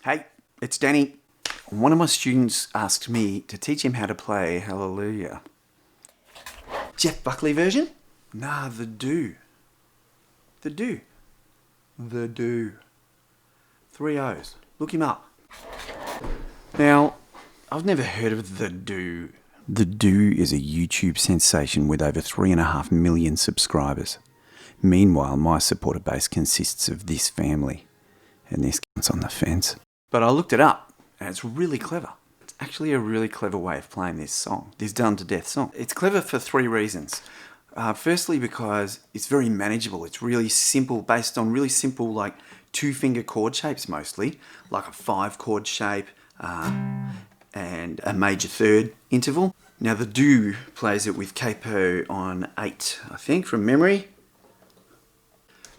Hey, it's Danny. One of my students asked me to teach him how to play Hallelujah. Jeff Buckley version? Nah, TheDooo. TheDooo. TheDooo. 3 O's. Look him up. Now, I've never heard of TheDooo. TheDooo is a YouTube sensation with over 3.5 million subscribers. Meanwhile, my supporter base consists of this family. And this counts on the fence. But I looked it up, and it's really clever. It's actually a really clever way of playing this song, this done to death song. It's clever for 3 reasons. Firstly, because it's very manageable. It's really simple, based on really simple, like 2-finger chord shapes mostly, like a 5-chord shape and a major third interval. Now, TheDooo plays it with capo on 8, I think, from memory.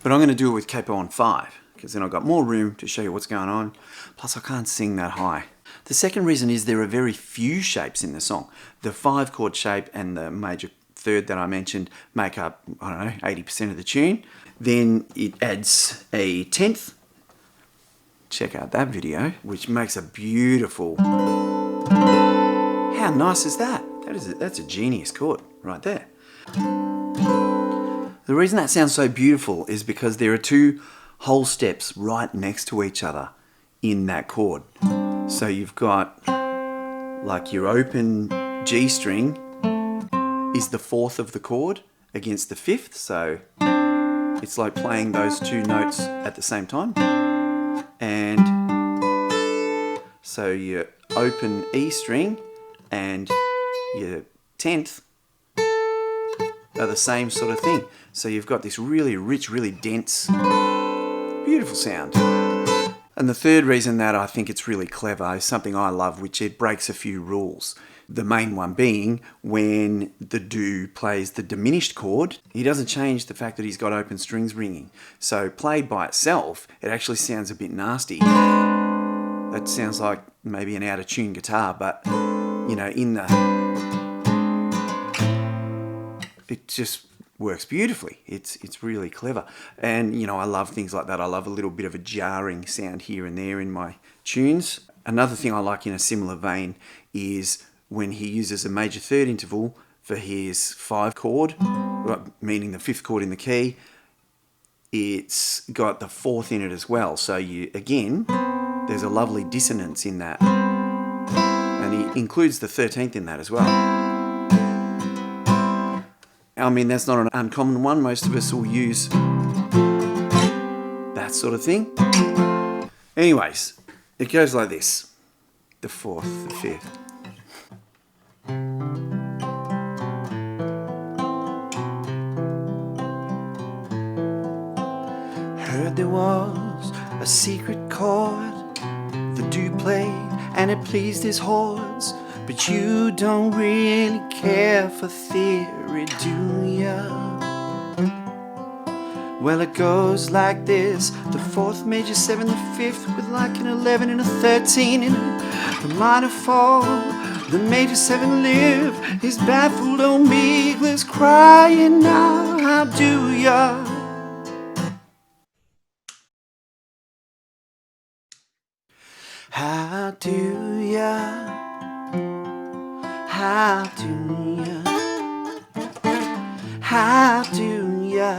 But I'm going to do it with capo on 5. Because then I've got more room to show you what's going on. Plus, I can't sing that high. The second reason is there are very few shapes in the song. The 5-chord shape and the major third that I mentioned make up, I don't know, 80% of the tune. Then it adds a 10th. Check out that video, which makes a beautiful... How nice is that? That's a genius chord right there. The reason that sounds so beautiful is because there are 2 whole steps right next to each other in that chord. So you've got like your open G string is the 4th of the chord against the 5th, so it's like playing those 2 notes at the same time. And so your open E string and your 10th are the same sort of thing. So you've got this really rich, really dense, beautiful sound. And the third reason that I think it's really clever is something I love, which it breaks a few rules. The main one being when TheDooo plays the diminished chord, he doesn't change the fact that he's got open strings ringing. So played by itself, it actually sounds a bit nasty. That sounds like maybe an out of tune guitar, but you know, it just works beautifully. It's really clever. And, you know, I love things like that. I love a little bit of a jarring sound here and there in my tunes. Another thing I like in a similar vein is when he uses a major third interval for his 5 chord, meaning the 5th chord in the key. It's got the 4th in it as well. So again, there's a lovely dissonance in that. And he includes the 13th in that as well. I mean, that's not an uncommon one. Most of us will use that sort of thing. Anyways, it goes like this. The 4th, the 5th. Heard there was a secret chord TheDooo played and it pleased his hordes. But you don't really care for theory, do ya? Well, it goes like this. The 4th major 7, the 5th with like an 11 and a 13 in it. The minor fall, the major 7 live. He's baffled omegas crying now, how do ya? How do ya? How do ya? How do ya?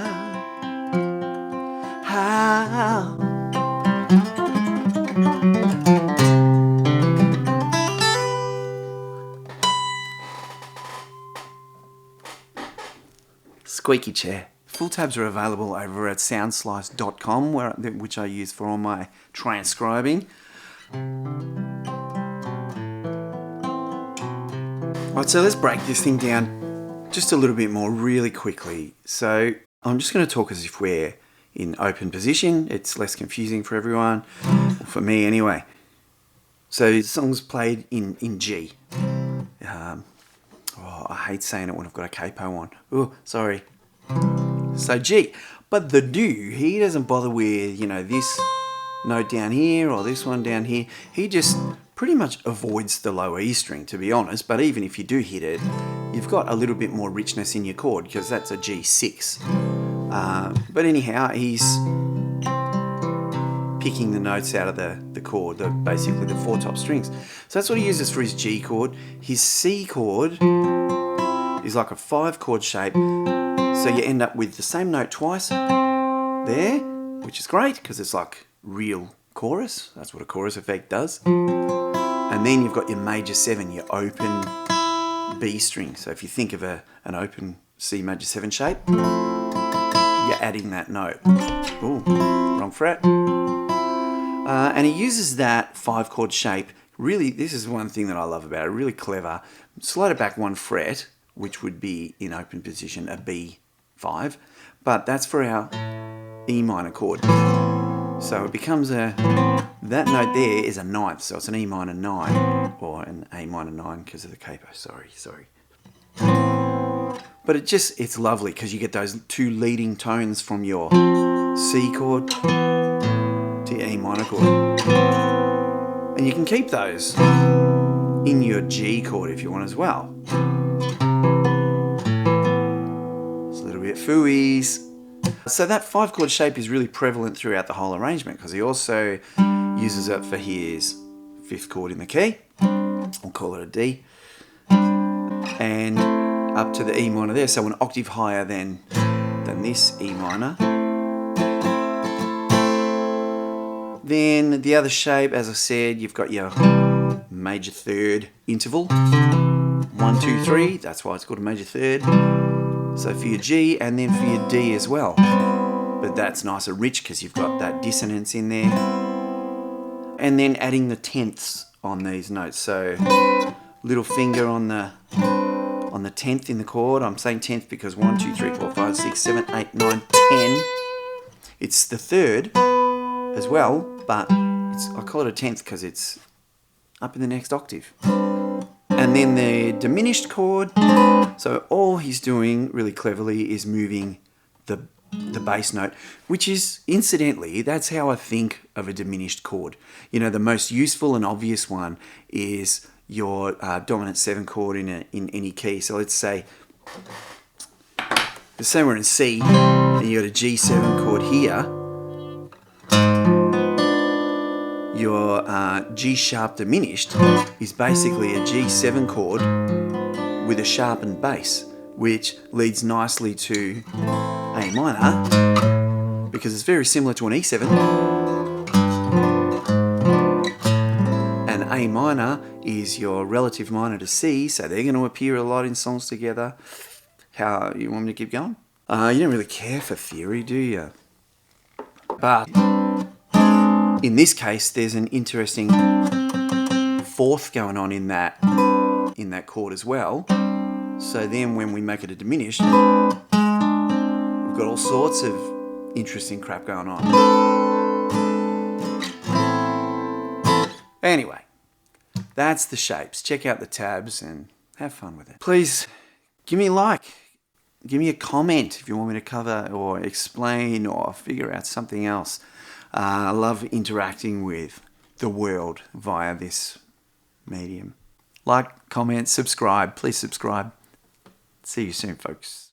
How? Squeaky chair. Full tabs are available over at soundslice.com, which I use for all my transcribing. Right, so let's break this thing down just a little bit more really quickly. So I'm just going to talk as if we're in open position. It's less confusing for everyone, or for me anyway. So the song's played in G. I hate saying it when I've got a capo on. Oh, sorry. So G. But TheDooo, he doesn't bother with, you know, this note down here or this one down here. He just pretty much avoids the low E string, to be honest. But even if you do hit it, you've got a little bit more richness in your chord because that's a G6. But anyhow, he's picking the notes out of the chord, basically the 4 top strings. So that's what he uses for his G chord. His C chord is like a 5 chord shape, so you end up with the same note twice there, which is great because it's like real chorus. That's what a chorus effect does. And then you've got your major 7, your open B string. So if you think of an open C major 7 shape, you're adding that note. Ooh, wrong fret. And he uses that 5 chord shape. Really, this is one thing that I love about it, really clever. Slide it back 1 fret, which would be in open position a B5, but that's for our E minor chord. So it becomes that note there is a 9th, so it's an E minor 9, or an A minor 9 because of the capo, sorry. But it's lovely because you get those 2 leading tones from your C chord to your E minor chord. And you can keep those in your G chord if you want as well. It's a little bit fooeyes. So that 5 chord shape is really prevalent throughout the whole arrangement because he also uses it for his 5th chord in the key. We'll call it a D. And up to the E minor there, so an octave higher than this E minor. Then the other shape, as I said, you've got your major 3rd interval. 1, 2, 3, that's why it's called a major 3rd. So for your G and then for your D as well. But that's nice and rich because you've got that dissonance in there. And then adding the tenths on these notes. So little finger on the 10th in the chord. I'm saying 10th because 1, 2, 3, 4, 5, 6, 7, 8, 9, 10. It's the 3rd as well, but I call it a 10th because it's up in the next octave. And then the diminished chord. So all he's doing really cleverly is moving the bass note, which is, incidentally, that's how I think of a diminished chord. You know, the most useful and obvious one is your dominant 7 chord in any key. So let's say we're in C and you got a G7 chord here. Your G sharp diminished is basically a G7 chord with a sharpened bass, which leads nicely to A minor because it's very similar to an E7. And A minor is your relative minor to C, so they're going to appear a lot in songs together. How, you want me to keep going? You don't really care for theory, do you? But in this case, there's an interesting 4th going on in that chord as well. So then when we make it a diminished, we've got all sorts of interesting crap going on. Anyway, that's the shapes. Check out the tabs and have fun with it. Please give me a like. Give me a comment if you want me to cover or explain or figure out something else. I love interacting with the world via this medium. Like, comment, subscribe. Please subscribe. See you soon, folks.